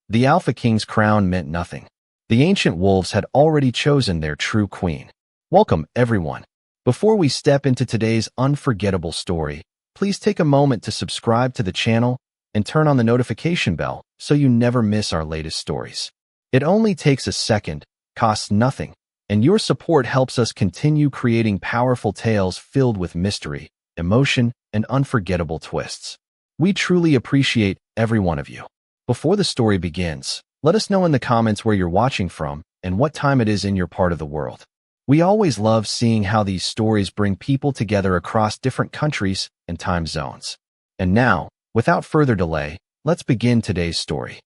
The Alpha King's crown meant nothing. The ancient wolves had already chosen their true queen. Welcome, everyone. Before we step into today's unforgettable story, please take a moment to subscribe to the channel and turn on the notification bell so you never miss our latest stories. It only takes a second, costs nothing, and your support helps us continue creating powerful tales filled with mystery, emotion, and unforgettable twists. We truly appreciate every one of you. Before the story begins, let us know in the comments where you're watching from and what time it is in your part of the world. We always love seeing how these stories bring people together across different countries and time zones. And now, without further delay, let's begin today's story.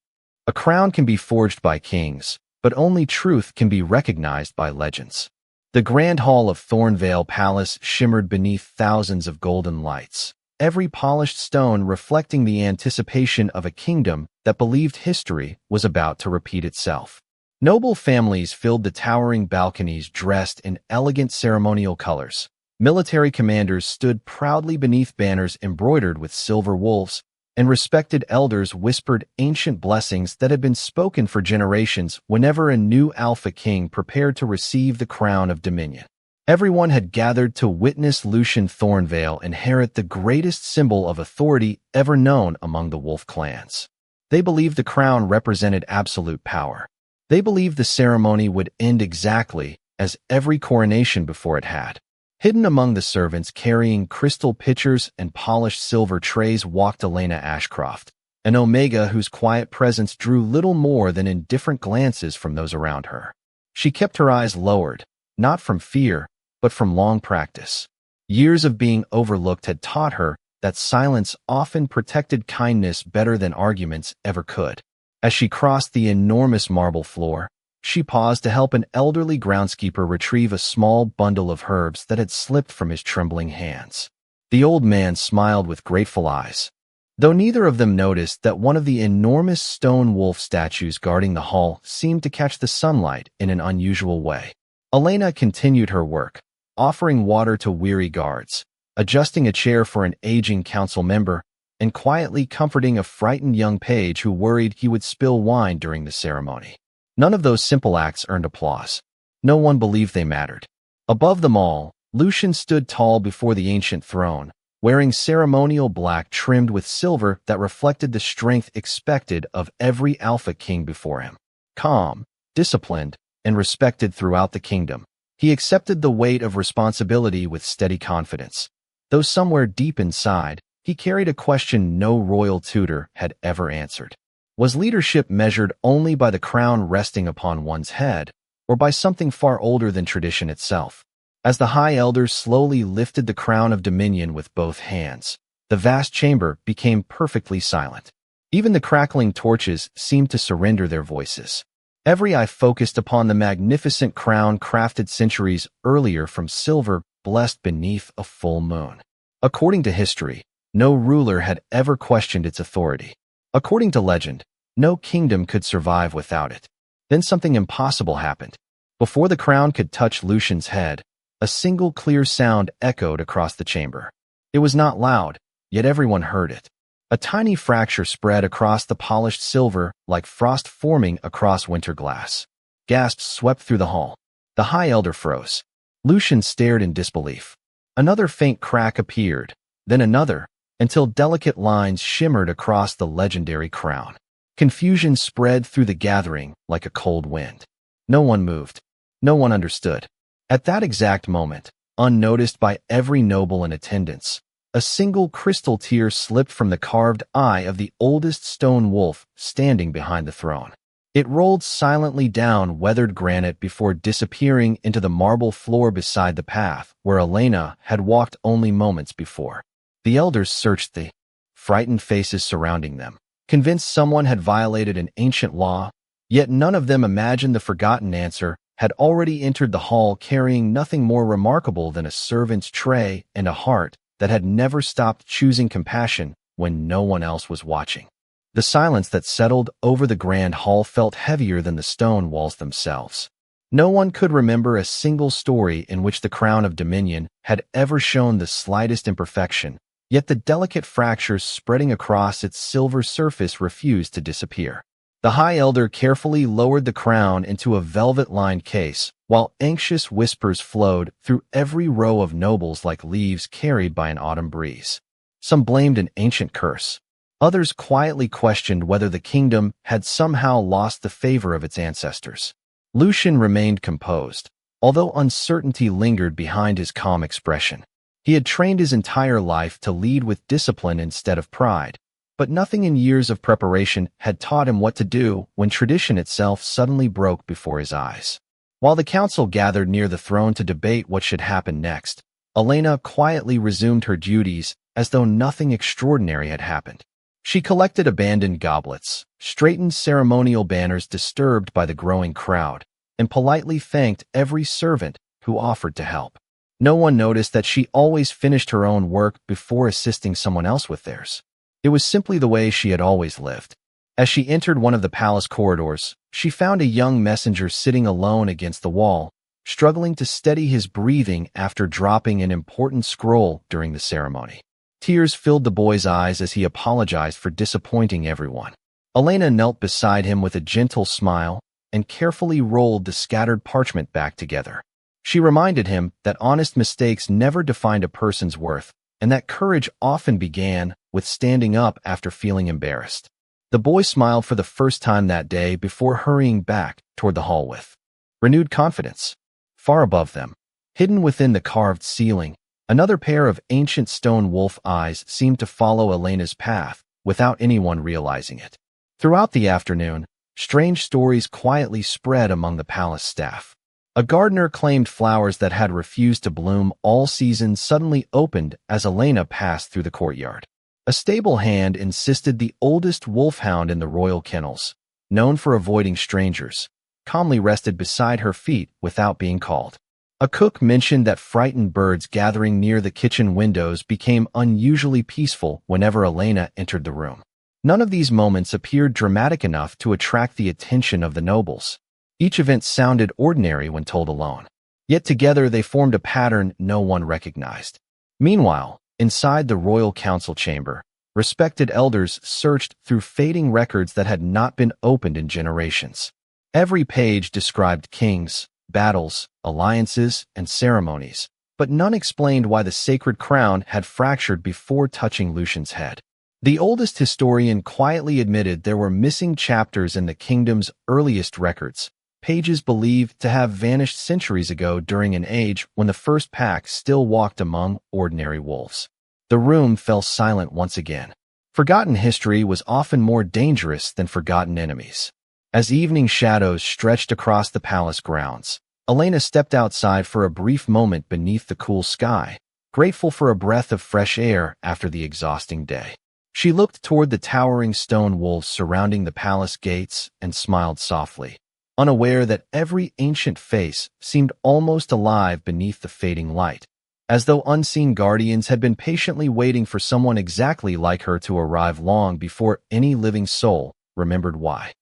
A crown can be forged by kings, but only truth can be recognized by legends. The grand hall of Thornvale Palace shimmered beneath thousands of golden lights, every polished stone reflecting the anticipation of a kingdom that believed history was about to repeat itself. Noble families filled the towering balconies dressed in elegant ceremonial colors. Military commanders stood proudly beneath banners embroidered with silver wolves, and respected elders whispered ancient blessings that had been spoken for generations whenever a new Alpha King prepared to receive the crown of dominion. Everyone had gathered to witness Lucian Thornvale inherit the greatest symbol of authority ever known among the wolf clans. They believed the crown represented absolute power. They believed the ceremony would end exactly as every coronation before it had. Hidden among the servants carrying crystal pitchers and polished silver trays walked Elena Ashcroft, an Omega whose quiet presence drew little more than indifferent glances from those around her. She kept her eyes lowered, not from fear, but from long practice. Years of being overlooked had taught her that silence often protected kindness better than arguments ever could. As she crossed the enormous marble floor, she paused to help an elderly groundskeeper retrieve a small bundle of herbs that had slipped from his trembling hands. The old man smiled with grateful eyes, though neither of them noticed that one of the enormous stone wolf statues guarding the hall seemed to catch the sunlight in an unusual way. Elena continued her work, offering water to weary guards, adjusting a chair for an aging council member, and quietly comforting a frightened young page who worried he would spill wine during the ceremony. None of those simple acts earned applause. No one believed they mattered. Above them all, Lucian stood tall before the ancient throne, wearing ceremonial black trimmed with silver that reflected the strength expected of every Alpha King before him. Calm, disciplined, and respected throughout the kingdom, he accepted the weight of responsibility with steady confidence. Though somewhere deep inside, he carried a question no royal tutor had ever answered. Was leadership measured only by the crown resting upon one's head, or by something far older than tradition itself? As the high elders slowly lifted the crown of dominion with both hands, the vast chamber became perfectly silent. Even the crackling torches seemed to surrender their voices. Every eye focused upon the magnificent crown crafted centuries earlier from silver blessed beneath a full moon. According to history, no ruler had ever questioned its authority. According to legend, no kingdom could survive without it. Then something impossible happened. Before the crown could touch Lucian's head, a single clear sound echoed across the chamber. It was not loud, yet everyone heard it. A tiny fracture spread across the polished silver like frost forming across winter glass. Gasps swept through the hall. The high elder froze. Lucian stared in disbelief. Another faint crack appeared, then another, until delicate lines shimmered across the legendary crown. Confusion spread through the gathering like a cold wind. No one moved. No one understood. At that exact moment, unnoticed by every noble in attendance, a single crystal tear slipped from the carved eye of the oldest stone wolf standing behind the throne. It rolled silently down weathered granite before disappearing into the marble floor beside the path where Elena had walked only moments before. The elders searched the frightened faces surrounding them, convinced someone had violated an ancient law, yet none of them imagined the forgotten answer had already entered the hall carrying nothing more remarkable than a servant's tray and a heart that had never stopped choosing compassion when no one else was watching. The silence that settled over the grand hall felt heavier than the stone walls themselves. No one could remember a single story in which the crown of dominion had ever shown the slightest imperfection, yet the delicate fractures spreading across its silver surface refused to disappear. The High Elder carefully lowered the crown into a velvet-lined case, while anxious whispers flowed through every row of nobles like leaves carried by an autumn breeze. Some blamed an ancient curse. Others quietly questioned whether the kingdom had somehow lost the favor of its ancestors. Lucian remained composed, although uncertainty lingered behind his calm expression. He had trained his entire life to lead with discipline instead of pride, but nothing in years of preparation had taught him what to do when tradition itself suddenly broke before his eyes. While the council gathered near the throne to debate what should happen next, Elena quietly resumed her duties as though nothing extraordinary had happened. She collected abandoned goblets, straightened ceremonial banners disturbed by the growing crowd, and politely thanked every servant who offered to help. No one noticed that she always finished her own work before assisting someone else with theirs. It was simply the way she had always lived. As she entered one of the palace corridors, she found a young messenger sitting alone against the wall, struggling to steady his breathing after dropping an important scroll during the ceremony. Tears filled the boy's eyes as he apologized for disappointing everyone. Elena knelt beside him with a gentle smile and carefully rolled the scattered parchment back together. She reminded him that honest mistakes never defined a person's worth, and that courage often began with standing up after feeling embarrassed. The boy smiled for the first time that day before hurrying back toward the hall with renewed confidence. Far above them, hidden within the carved ceiling, another pair of ancient stone wolf eyes seemed to follow Elena's path without anyone realizing it. Throughout the afternoon, strange stories quietly spread among the palace staff. A gardener claimed flowers that had refused to bloom all season suddenly opened as Elena passed through the courtyard. A stable hand insisted the oldest wolfhound in the royal kennels, known for avoiding strangers, calmly rested beside her feet without being called. A cook mentioned that frightened birds gathering near the kitchen windows became unusually peaceful whenever Elena entered the room. None of these moments appeared dramatic enough to attract the attention of the nobles. Each event sounded ordinary when told alone, yet together they formed a pattern no one recognized. Meanwhile, inside the royal council chamber, respected elders searched through fading records that had not been opened in generations. Every page described kings, battles, alliances, and ceremonies, but none explained why the sacred crown had fractured before touching Lucian's head. The oldest historian quietly admitted there were missing chapters in the kingdom's earliest records, pages believed to have vanished centuries ago during an age when the first pack still walked among ordinary wolves. The room fell silent once again. Forgotten history was often more dangerous than forgotten enemies. As evening shadows stretched across the palace grounds, Elena stepped outside for a brief moment beneath the cool sky, grateful for a breath of fresh air after the exhausting day. She looked toward the towering stone wolves surrounding the palace gates and smiled softly, unaware that every ancient face seemed almost alive beneath the fading light, as though unseen guardians had been patiently waiting for someone exactly like her to arrive long before any living soul remembered why.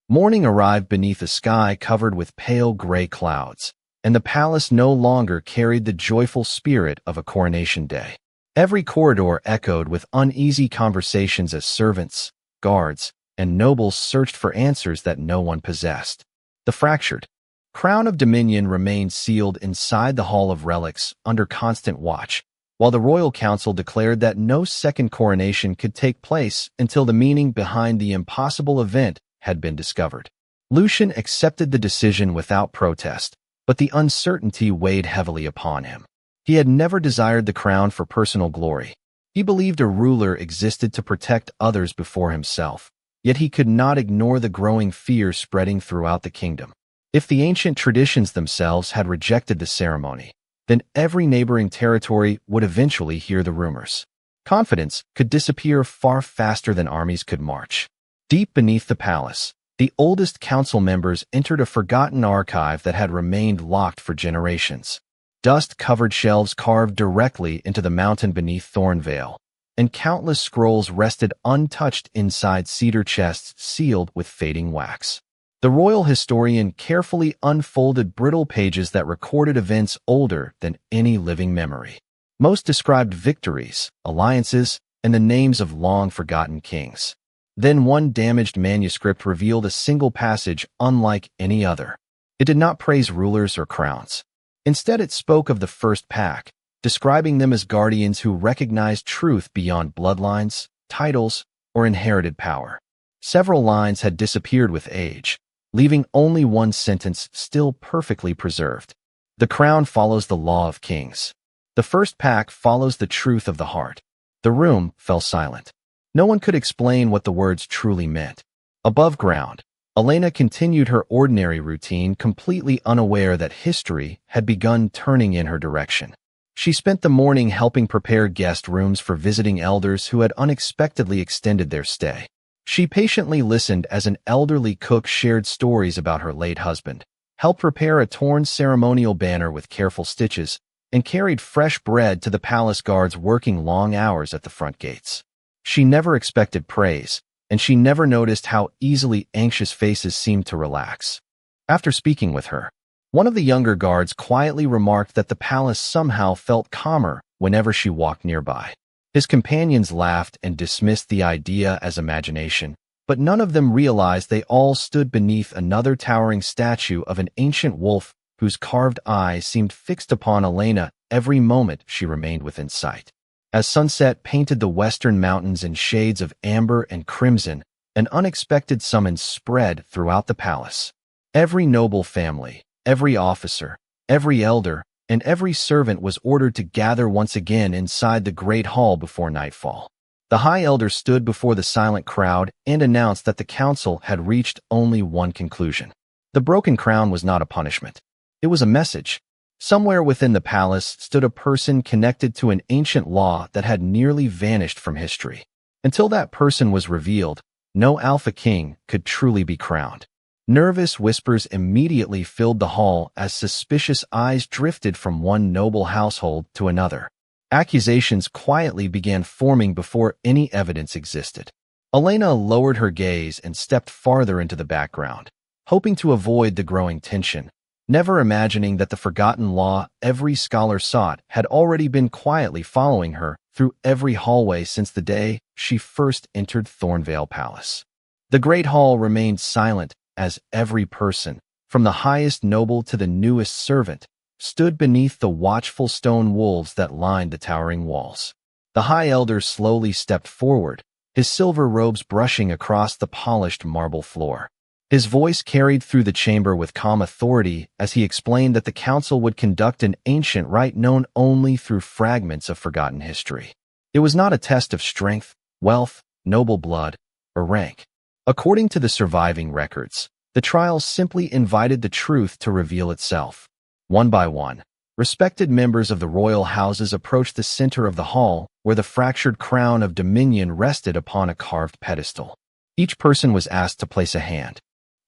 Morning arrived beneath a sky covered with pale gray clouds, and the palace no longer carried the joyful spirit of a coronation day. Every corridor echoed with uneasy conversations as servants, guards, and nobles searched for answers that no one possessed. The fractured crown of dominion remained sealed inside the Hall of Relics under constant watch, while the royal council declared that no second coronation could take place until the meaning behind the impossible event had been discovered. Lucian accepted the decision without protest, but the uncertainty weighed heavily upon him. He had never desired the crown for personal glory. He believed a ruler existed to protect others before himself, yet he could not ignore the growing fear spreading throughout the kingdom. If the ancient traditions themselves had rejected the ceremony, then every neighboring territory would eventually hear the rumors. Confidence could disappear far faster than armies could march. Deep beneath the palace, the oldest council members entered a forgotten archive that had remained locked for generations. Dust-covered shelves carved directly into the mountain beneath Thornvale, and countless scrolls rested untouched inside cedar chests sealed with fading wax. The royal historian carefully unfolded brittle pages that recorded events older than any living memory. Most described victories, alliances, and the names of long-forgotten kings. Then one damaged manuscript revealed a single passage unlike any other. It did not praise rulers or crowns. Instead, it spoke of the first pack, describing them as guardians who recognized truth beyond bloodlines, titles, or inherited power. Several lines had disappeared with age, leaving only one sentence still perfectly preserved. The crown follows the law of kings. The first pack follows the truth of the heart. The room fell silent. No one could explain what the words truly meant. Above ground, Elena continued her ordinary routine, completely unaware that history had begun turning in her direction. She spent the morning helping prepare guest rooms for visiting elders who had unexpectedly extended their stay. She patiently listened as an elderly cook shared stories about her late husband, helped repair a torn ceremonial banner with careful stitches, and carried fresh bread to the palace guards working long hours at the front gates. She never expected praise, and she never noticed how easily anxious faces seemed to relax. After speaking with her, one of the younger guards quietly remarked that the palace somehow felt calmer whenever she walked nearby. His companions laughed and dismissed the idea as imagination, but none of them realized they all stood beneath another towering statue of an ancient wolf whose carved eyes seemed fixed upon Elena every moment she remained within sight. As sunset painted the western mountains in shades of amber and crimson, an unexpected summons spread throughout the palace. Every noble family, every officer, every elder, and every servant was ordered to gather once again inside the great hall before nightfall. The High Elder stood before the silent crowd and announced that the council had reached only one conclusion. The broken crown was not a punishment. It was a message. Somewhere within the palace stood a person connected to an ancient law that had nearly vanished from history. Until that person was revealed, no Alpha King could truly be crowned. Nervous whispers immediately filled the hall as suspicious eyes drifted from one noble household to another. Accusations quietly began forming before any evidence existed. Elena lowered her gaze and stepped farther into the background, hoping to avoid the growing tension, never imagining that the forgotten law every scholar sought had already been quietly following her through every hallway since the day she first entered Thornvale Palace. The great hall remained silent as every person, from the highest noble to the newest servant, stood beneath the watchful stone wolves that lined the towering walls. The High Elder slowly stepped forward, his silver robes brushing across the polished marble floor. His voice carried through the chamber with calm authority as he explained that the council would conduct an ancient rite known only through fragments of forgotten history. It was not a test of strength, wealth, noble blood, or rank. According to the surviving records, the trial simply invited the truth to reveal itself. One by one, respected members of the royal houses approached the center of the hall where the fractured crown of dominion rested upon a carved pedestal. Each person was asked to place a hand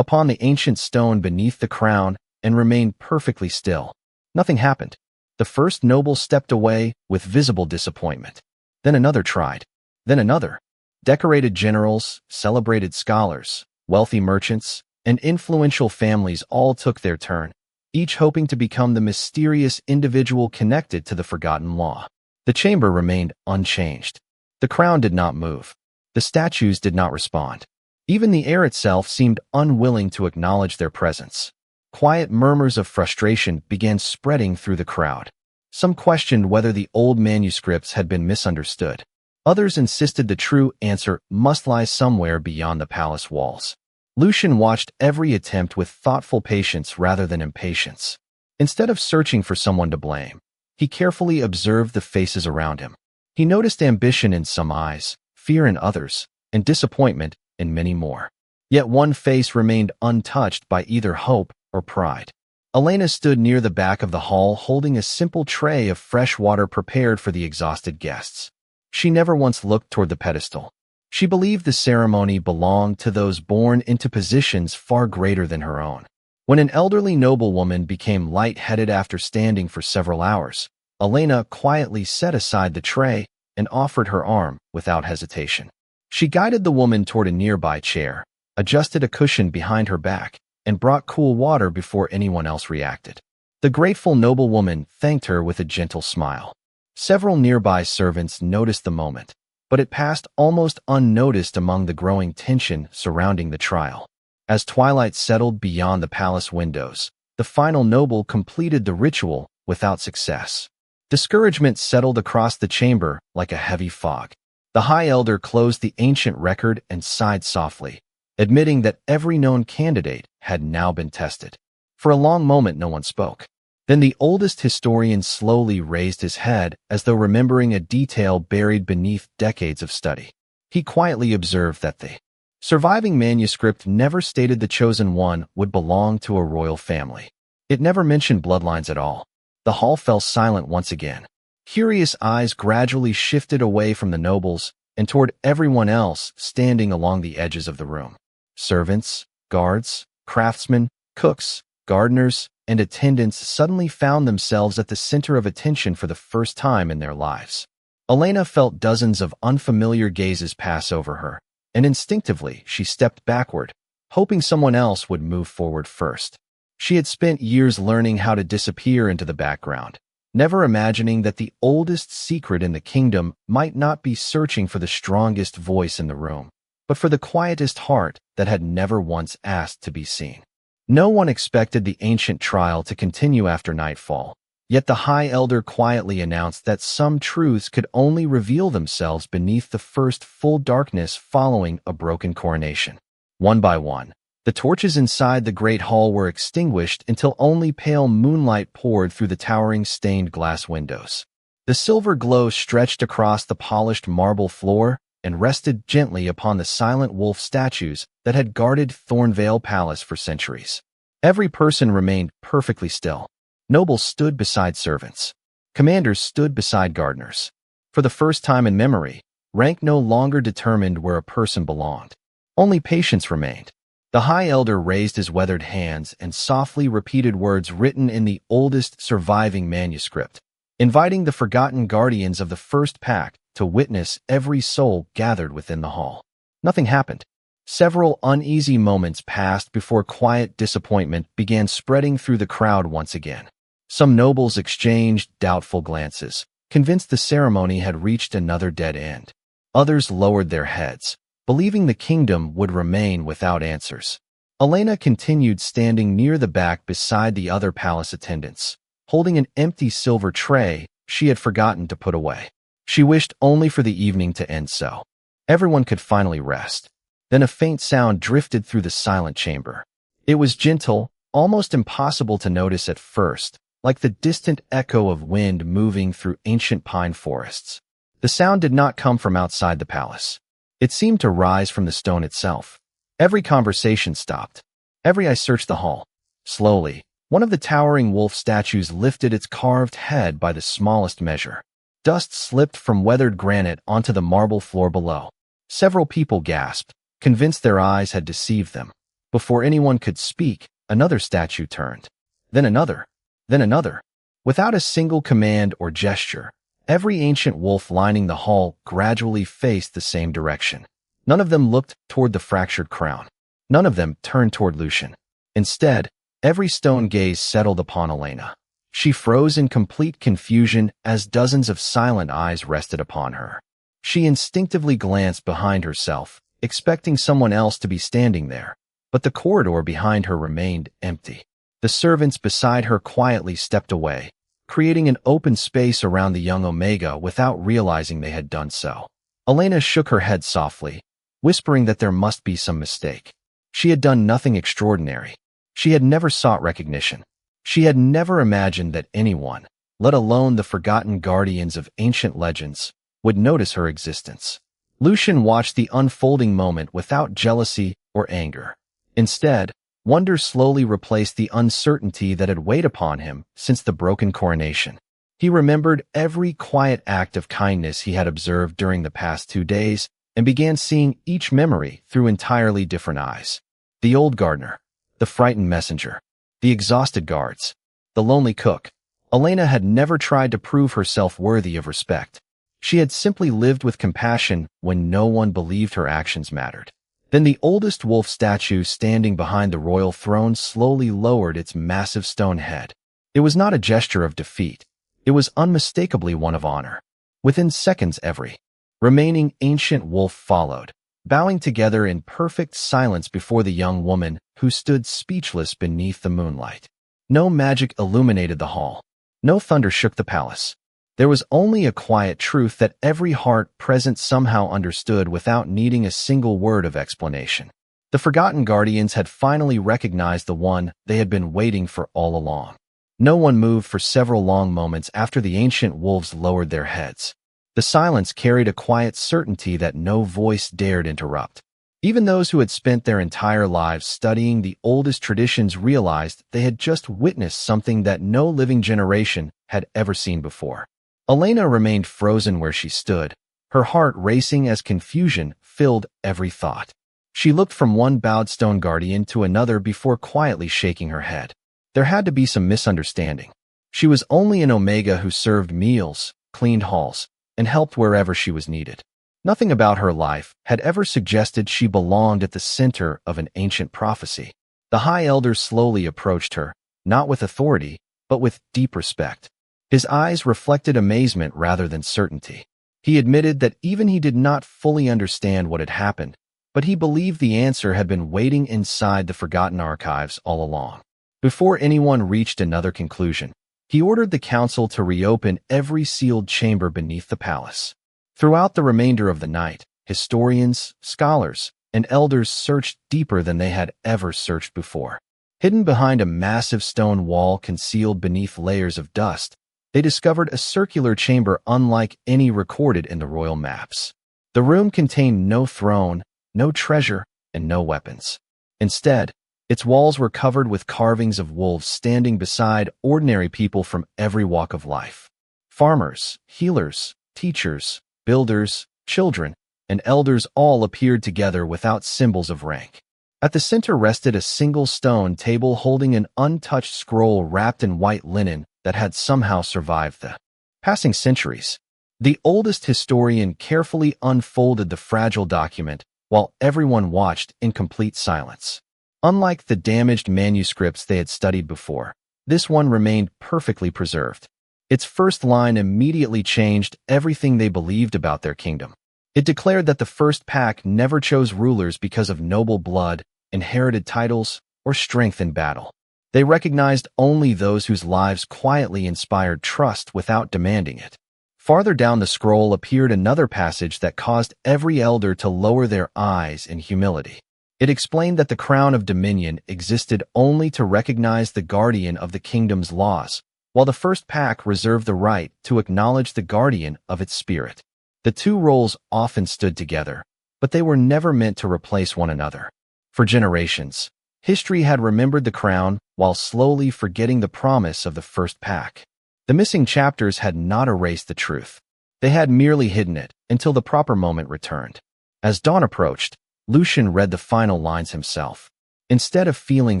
upon the ancient stone beneath the crown and remain perfectly still. Nothing happened. The first noble stepped away with visible disappointment. Then another tried. Then another. Decorated generals, celebrated scholars, wealthy merchants, and influential families all took their turn, each hoping to become the mysterious individual connected to the forgotten law. The chamber remained unchanged. The crown did not move. The statues did not respond. Even the air itself seemed unwilling to acknowledge their presence. Quiet murmurs of frustration began spreading through the crowd. Some questioned whether the old manuscripts had been misunderstood. Others insisted the true answer must lie somewhere beyond the palace walls. Lucian watched every attempt with thoughtful patience rather than impatience. Instead of searching for someone to blame, he carefully observed the faces around him. He noticed ambition in some eyes, fear in others, and disappointment in many more. Yet one face remained untouched by either hope or pride. Elena stood near the back of the hall holding a simple tray of fresh water prepared for the exhausted guests. She never once looked toward the pedestal. She believed the ceremony belonged to those born into positions far greater than her own. When an elderly noblewoman became light-headed after standing for several hours, Elena quietly set aside the tray and offered her arm without hesitation. She guided the woman toward a nearby chair, adjusted a cushion behind her back, and brought cool water before anyone else reacted. The grateful noblewoman thanked her with a gentle smile. Several nearby servants noticed the moment. but it passed almost unnoticed among the growing tension surrounding the trial. As twilight settled beyond the palace windows, the final noble completed the ritual without success. Discouragement settled across the chamber like a heavy fog. The High Elder closed the ancient record and sighed softly, admitting that every known candidate had now been tested. For a long moment, no one spoke. Then the oldest historian slowly raised his head as though remembering a detail buried beneath decades of study. He quietly observed that the surviving manuscript never stated the chosen one would belong to a royal family. It never mentioned bloodlines at all. The hall fell silent once again. Curious eyes gradually shifted away from the nobles and toward everyone else standing along the edges of the room. Servants, guards, craftsmen, cooks, gardeners, and attendants suddenly found themselves at the center of attention for the first time in their lives. Elena felt dozens of unfamiliar gazes pass over her, and instinctively she stepped backward, hoping someone else would move forward first. She had spent years learning how to disappear into the background, never imagining that the oldest secret in the kingdom might not be searching for the strongest voice in the room, but for the quietest heart that had never once asked to be seen. No one expected the ancient trial to continue after nightfall, yet the High Elder quietly announced that some truths could only reveal themselves beneath the first full darkness following a broken coronation. One by one, the torches inside the great hall were extinguished until only pale moonlight poured through the towering stained glass windows. The silver glow stretched across the polished marble floor and rested gently upon the silent wolf statues that had guarded Thornvale Palace for centuries. Every person remained perfectly still. Nobles stood beside servants. Commanders stood beside gardeners. For the first time in memory, rank no longer determined where a person belonged. Only patience remained. The High Elder raised his weathered hands and softly repeated words written in the oldest surviving manuscript, inviting the forgotten guardians of the first pact to witness every soul gathered within the hall. Nothing happened. Several uneasy moments passed before quiet disappointment began spreading through the crowd once again. Some nobles exchanged doubtful glances, convinced the ceremony had reached another dead end. Others lowered their heads, believing the kingdom would remain without answers. Elena continued standing near the back beside the other palace attendants, holding an empty silver tray she had forgotten to put away. She wished only for the evening to end so everyone could finally rest. Then a faint sound drifted through the silent chamber. It was gentle, almost impossible to notice at first, like the distant echo of wind moving through ancient pine forests. The sound did not come from outside the palace. It seemed to rise from the stone itself. Every conversation stopped. Every eye searched the hall. Slowly, one of the towering wolf statues lifted its carved head by the smallest measure. Dust slipped from weathered granite onto the marble floor below. Several people gasped, convinced their eyes had deceived them. Before anyone could speak, another statue turned. Then another. Then another. Without a single command or gesture, every ancient wolf lining the hall gradually faced the same direction. None of them looked toward the fractured crown. None of them turned toward Lucian. Instead, every stone gaze settled upon Elena. She froze in complete confusion as dozens of silent eyes rested upon her. She instinctively glanced behind herself, expecting someone else to be standing there, but the corridor behind her remained empty. The servants beside her quietly stepped away, creating an open space around the young Omega without realizing they had done so. Elena shook her head softly, whispering that there must be some mistake. She had done nothing extraordinary. She had never sought recognition. She had never imagined that anyone, let alone the forgotten guardians of ancient legends, would notice her existence. Lucian watched the unfolding moment without jealousy or anger. Instead, wonder slowly replaced the uncertainty that had weighed upon him since the broken coronation. He remembered every quiet act of kindness he had observed during the past 2 days and began seeing each memory through entirely different eyes. The old gardener, the frightened messenger, the exhausted guards, the lonely cook. Elena had never tried to prove herself worthy of respect. She had simply lived with compassion when no one believed her actions mattered. Then the oldest wolf statue standing behind the royal throne slowly lowered its massive stone head. It was not a gesture of defeat. It was unmistakably one of honor. Within seconds, every Remaining ancient wolf followed, bowing together in perfect silence before the young woman who stood speechless beneath the moonlight. No magic illuminated the hall. No thunder shook the palace. There was only a quiet truth that every heart present somehow understood without needing a single word of explanation. The forgotten guardians had finally recognized the one they had been waiting for all along. No one moved for several long moments after the ancient wolves lowered their heads. The silence carried a quiet certainty that no voice dared interrupt. Even those who had spent their entire lives studying the oldest traditions realized they had just witnessed something that no living generation had ever seen before. Elena remained frozen where she stood, her heart racing as confusion filled every thought. She looked from one bowed stone guardian to another before quietly shaking her head. There had to be some misunderstanding. She was only an Omega who served meals, cleaned halls, and helped wherever she was needed. Nothing about her life had ever suggested she belonged at the center of an ancient prophecy. The High Elder slowly approached her, not with authority, but with deep respect. His eyes reflected amazement rather than certainty. He admitted that even he did not fully understand what had happened, but he believed the answer had been waiting inside the forgotten archives all along. Before anyone reached another conclusion, he ordered the council to reopen every sealed chamber beneath the palace. Throughout the remainder of the night, historians, scholars, and elders searched deeper than they had ever searched before. Hidden behind a massive stone wall concealed beneath layers of dust, they discovered a circular chamber unlike any recorded in the royal maps. The room contained no throne, no treasure, and no weapons. Instead, its walls were covered with carvings of wolves standing beside ordinary people from every walk of life. Farmers, healers, teachers, builders, children, and elders all appeared together without symbols of rank. At the center rested a single stone table holding an untouched scroll wrapped in white linen that had somehow survived the passing centuries. The oldest historian carefully unfolded the fragile document while everyone watched in complete silence. Unlike the damaged manuscripts they had studied before, this one remained perfectly preserved. Its first line immediately changed everything they believed about their kingdom. It declared that the first pack never chose rulers because of noble blood, inherited titles, or strength in battle. They recognized only those whose lives quietly inspired trust without demanding it. Farther down the scroll appeared another passage that caused every elder to lower their eyes in humility. It explained that the crown of dominion existed only to recognize the guardian of the kingdom's laws, while the first pack reserved the right to acknowledge the guardian of its spirit. The two roles often stood together, but they were never meant to replace one another. For generations, history had remembered the crown while slowly forgetting the promise of the first pack. The missing chapters had not erased the truth. They had merely hidden it until the proper moment returned. As dawn approached, Lucian read the final lines himself. Instead of feeling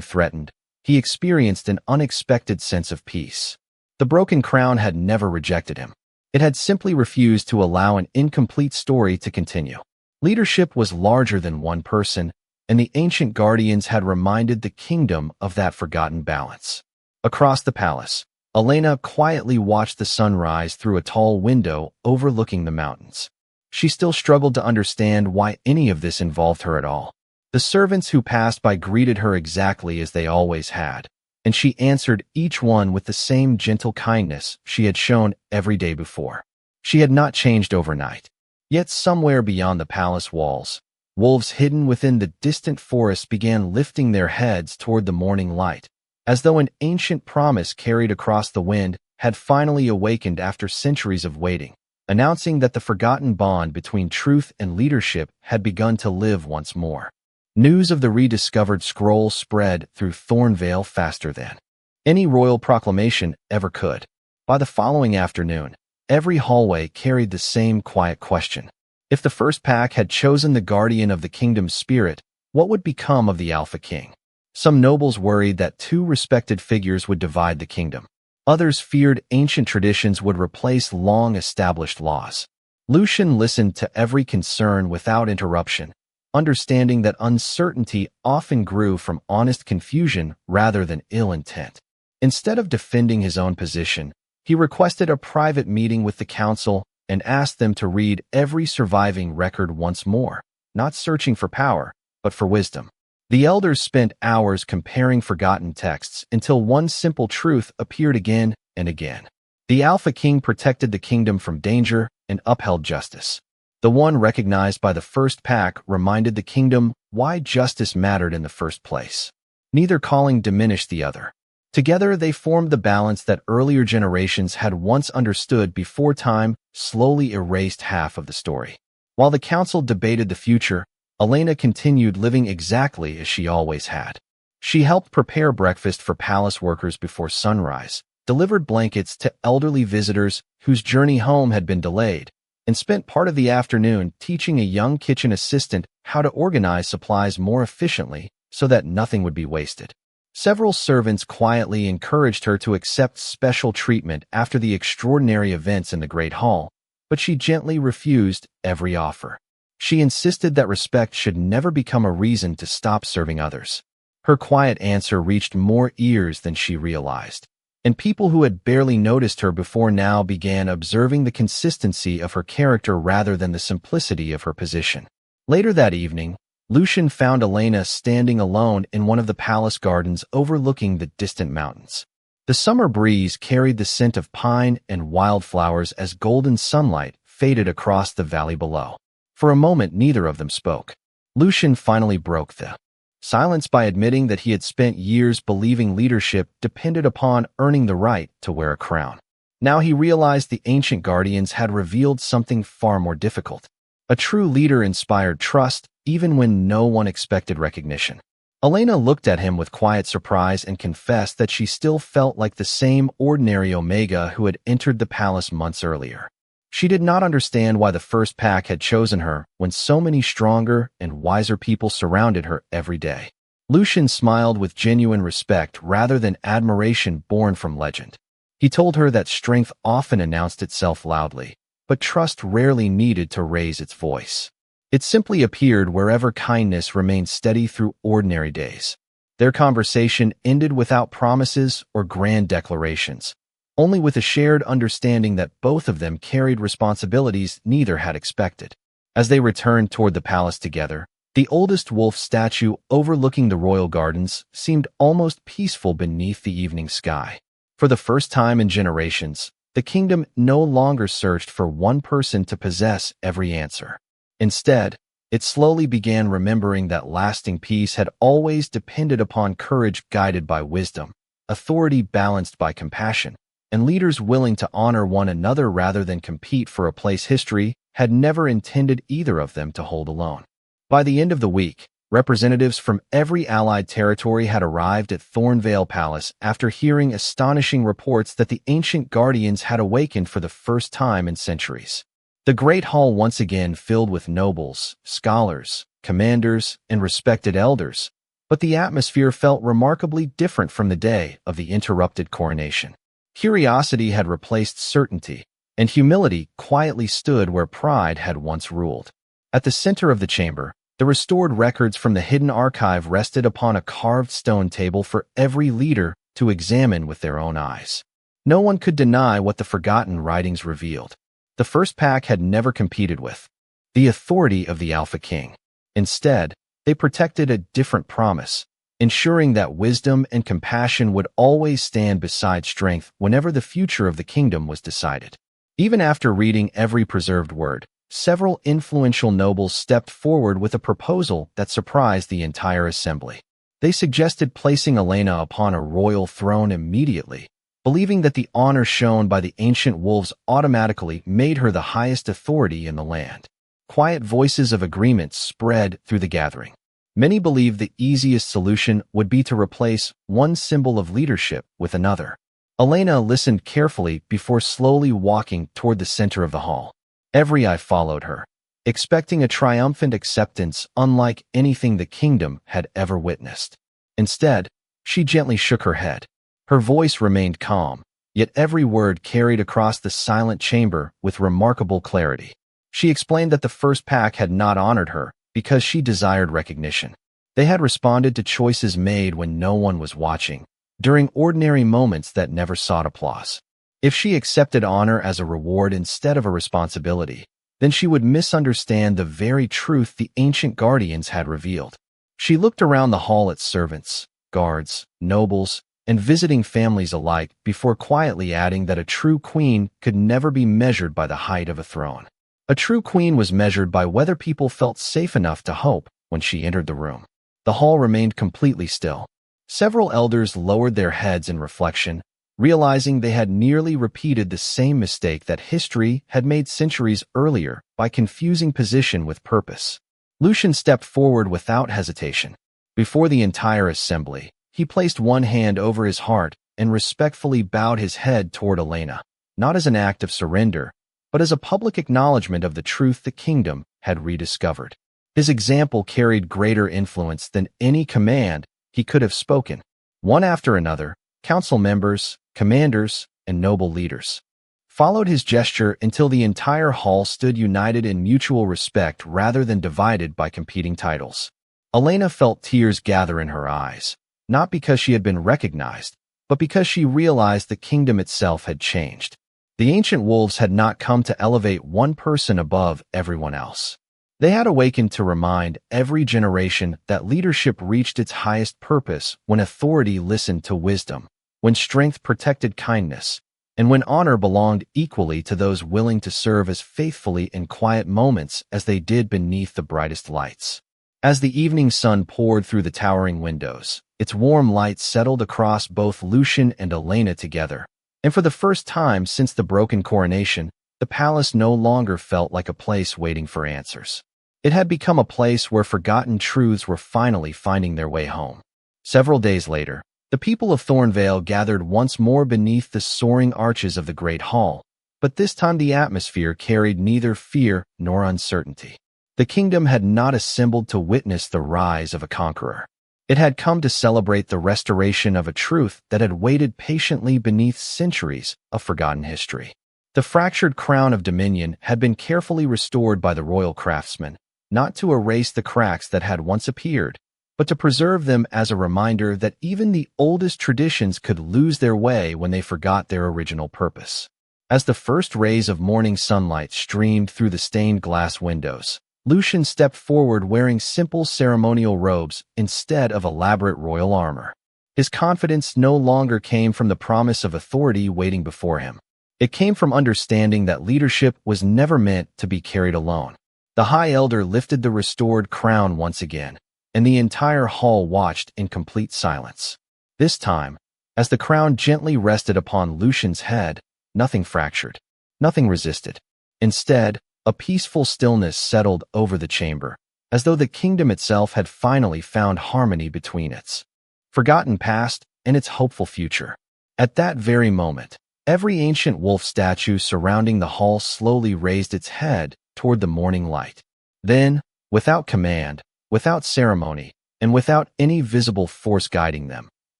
threatened, he experienced an unexpected sense of peace. The broken crown had never rejected him. It had simply refused to allow an incomplete story to continue. Leadership was larger than one person, and the ancient guardians had reminded the kingdom of that forgotten balance. Across the palace, Elena quietly watched the sun rise through a tall window overlooking the mountains. She still struggled to understand why any of this involved her at all. The servants who passed by greeted her exactly as they always had, and she answered each one with the same gentle kindness she had shown every day before. She had not changed overnight. Yet somewhere beyond the palace walls, wolves hidden within the distant forest began lifting their heads toward the morning light, as though an ancient promise carried across the wind had finally awakened after centuries of waiting, announcing that the forgotten bond between truth and leadership had begun to live once more. News of the rediscovered scroll spread through Thornvale faster than any royal proclamation ever could. By the following afternoon, every hallway carried the same quiet question. If the first pack had chosen the guardian of the kingdom's spirit, what would become of the Alpha King? Some nobles worried that two respected figures would divide the kingdom. Others feared ancient traditions would replace long-established laws. Lucian listened to every concern without interruption, understanding that uncertainty often grew from honest confusion rather than ill intent. Instead of defending his own position, he requested a private meeting with the council and asked them to read every surviving record once more, not searching for power, but for wisdom. The elders spent hours comparing forgotten texts until one simple truth appeared again and again. The Alpha King protected the kingdom from danger and upheld justice. The one recognized by the first pack reminded the kingdom why justice mattered in the first place. Neither calling diminished the other. Together, they formed the balance that earlier generations had once understood before time slowly erased half of the story. While the council debated the future, Elena continued living exactly as she always had. She helped prepare breakfast for palace workers before sunrise, delivered blankets to elderly visitors whose journey home had been delayed, and spent part of the afternoon teaching a young kitchen assistant how to organize supplies more efficiently so that nothing would be wasted. Several servants quietly encouraged her to accept special treatment after the extraordinary events in the Great Hall, but she gently refused every offer. She insisted that respect should never become a reason to stop serving others. Her quiet answer reached more ears than she realized, and people who had barely noticed her before now began observing the consistency of her character rather than the simplicity of her position. Later that evening, Lucian found Elena standing alone in one of the palace gardens overlooking the distant mountains. The summer breeze carried the scent of pine and wildflowers as golden sunlight faded across the valley below. For a moment, neither of them spoke. Lucian finally broke the silence by admitting that he had spent years believing leadership depended upon earning the right to wear a crown. Now he realized the ancient guardians had revealed something far more difficult. A true leader inspired trust, even when no one expected recognition. Elena looked at him with quiet surprise and confessed that she still felt like the same ordinary Omega who had entered the palace months earlier. She did not understand why the first pack had chosen her when so many stronger and wiser people surrounded her every day. Lucian smiled with genuine respect rather than admiration born from legend. He told her that strength often announced itself loudly, but trust rarely needed to raise its voice. It simply appeared wherever kindness remained steady through ordinary days. Their conversation ended without promises or grand declarations, only with a shared understanding that both of them carried responsibilities neither had expected. As they returned toward the palace together, the oldest wolf statue overlooking the royal gardens seemed almost peaceful beneath the evening sky. For the first time in generations, the kingdom no longer searched for one person to possess every answer. Instead, it slowly began remembering that lasting peace had always depended upon courage guided by wisdom, authority balanced by compassion, and leaders willing to honor one another rather than compete for a place history had never intended either of them to hold alone. By the end of the week, representatives from every allied territory had arrived at Thornvale Palace after hearing astonishing reports that the ancient guardians had awakened for the first time in centuries. The Great Hall once again filled with nobles, scholars, commanders, and respected elders, but the atmosphere felt remarkably different from the day of the interrupted coronation. Curiosity had replaced certainty, and humility quietly stood where pride had once ruled. At the center of the chamber, the restored records from the hidden archive rested upon a carved stone table for every leader to examine with their own eyes. No one could deny what the forgotten writings revealed. The first pack had never competed with the authority of the Alpha King. Instead, they protected a different promise, ensuring that wisdom and compassion would always stand beside strength whenever the future of the kingdom was decided. Even after reading every preserved word, several influential nobles stepped forward with a proposal that surprised the entire assembly. They suggested placing Elena upon a royal throne immediately, believing that the honor shown by the ancient wolves automatically made her the highest authority in the land. Quiet voices of agreement spread through the gathering. Many believed the easiest solution would be to replace one symbol of leadership with another. Elena listened carefully before slowly walking toward the center of the hall. Every eye followed her, expecting a triumphant acceptance unlike anything the kingdom had ever witnessed. Instead, she gently shook her head. Her voice remained calm, yet every word carried across the silent chamber with remarkable clarity. She explained that the first pack had not honored her because she desired recognition. They had responded to choices made when no one was watching, during ordinary moments that never sought applause. If she accepted honor as a reward instead of a responsibility, then she would misunderstand the very truth the ancient guardians had revealed. She looked around the hall at servants, guards, nobles, and visiting families alike before quietly adding that a true queen could never be measured by the height of a throne. A true queen was measured by whether people felt safe enough to hope when she entered the room. The hall remained completely still. Several elders lowered their heads in reflection, realizing they had nearly repeated the same mistake that history had made centuries earlier by confusing position with purpose. Lucian stepped forward without hesitation. Before the entire assembly, he placed one hand over his heart and respectfully bowed his head toward Elena, not as an act of surrender, but as a public acknowledgement of the truth the kingdom had rediscovered. His example carried greater influence than any command he could have spoken. One after another, council members, commanders, and noble leaders followed his gesture until the entire hall stood united in mutual respect rather than divided by competing titles. Elena felt tears gather in her eyes, not because she had been recognized, but because she realized the kingdom itself had changed. The ancient wolves had not come to elevate one person above everyone else. They had awakened to remind every generation that leadership reached its highest purpose when authority listened to wisdom, when strength protected kindness, and when honor belonged equally to those willing to serve as faithfully in quiet moments as they did beneath the brightest lights. As the evening sun poured through the towering windows, its warm light settled across both Lucian and Elena together, and for the first time since the broken coronation, the palace no longer felt like a place waiting for answers. It had become a place where forgotten truths were finally finding their way home. Several days later, the people of Thornvale gathered once more beneath the soaring arches of the Great Hall, but this time the atmosphere carried neither fear nor uncertainty. The kingdom had not assembled to witness the rise of a conqueror. It had come to celebrate the restoration of a truth that had waited patiently beneath centuries of forgotten history. The fractured crown of dominion had been carefully restored by the royal craftsmen, not to erase the cracks that had once appeared, but to preserve them as a reminder that even the oldest traditions could lose their way when they forgot their original purpose. As the first rays of morning sunlight streamed through the stained glass windows, Lucian stepped forward wearing simple ceremonial robes instead of elaborate royal armor. His confidence no longer came from the promise of authority waiting before him. It came from understanding that leadership was never meant to be carried alone. The High Elder lifted the restored crown once again, and the entire hall watched in complete silence. This time, as the crown gently rested upon Lucian's head, nothing fractured, nothing resisted. Instead, a peaceful stillness settled over the chamber, as though the kingdom itself had finally found harmony between its forgotten past and its hopeful future. At that very moment, every ancient wolf statue surrounding the hall slowly raised its head toward the morning light. Then, without command, without ceremony, and without any visible force guiding them,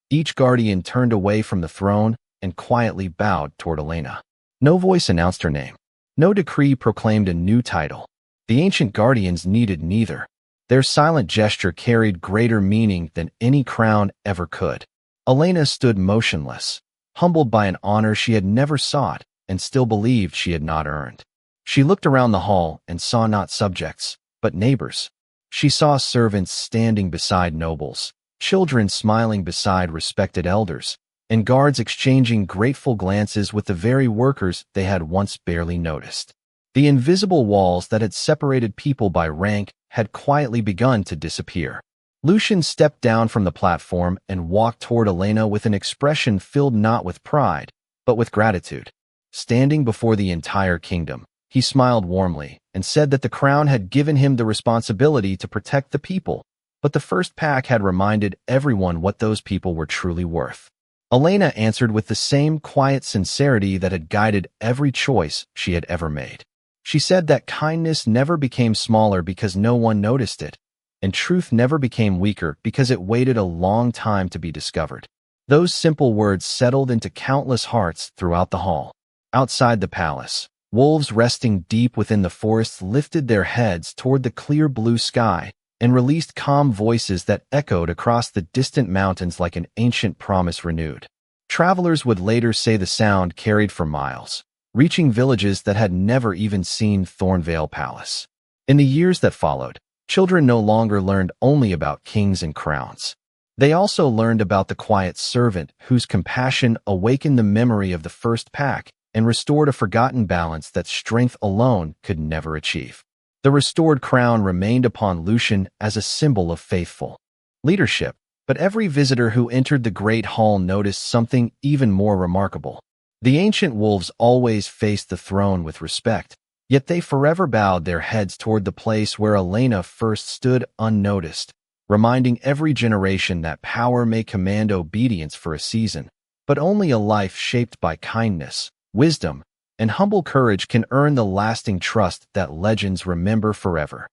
each guardian turned away from the throne and quietly bowed toward Elena. No voice announced her name. No decree proclaimed a new title. The ancient guardians needed neither. Their silent gesture carried greater meaning than any crown ever could. Elena stood motionless, humbled by an honor she had never sought and still believed she had not earned. She looked around the hall and saw not subjects, but neighbors. She saw servants standing beside nobles, children smiling beside respected elders, and guards exchanging grateful glances with the very workers they had once barely noticed. The invisible walls that had separated people by rank had quietly begun to disappear. Lucian stepped down from the platform and walked toward Elena with an expression filled not with pride, but with gratitude. Standing before the entire kingdom, he smiled warmly and said that the crown had given him the responsibility to protect the people, but the first pack had reminded everyone what those people were truly worth. Elena answered with the same quiet sincerity that had guided every choice she had ever made. She said that kindness never became smaller because no one noticed it, and truth never became weaker because it waited a long time to be discovered. Those simple words settled into countless hearts throughout the hall. Outside the palace, wolves resting deep within the forests lifted their heads toward the clear blue sky and released calm voices that echoed across the distant mountains like an ancient promise renewed. Travelers would later say the sound carried for miles, reaching villages that had never even seen Thornvale Palace. In the years that followed, children no longer learned only about kings and crowns. They also learned about the quiet servant whose compassion awakened the memory of the first pack and restored a forgotten balance that strength alone could never achieve. The restored crown remained upon Lucian as a symbol of faithful leadership, but every visitor who entered the great hall noticed something even more remarkable. The ancient wolves always faced the throne with respect, yet they forever bowed their heads toward the place where Elena first stood unnoticed, reminding every generation that power may command obedience for a season, but only a life shaped by kindness, wisdom, and humble courage can earn the lasting trust that legends remember forever.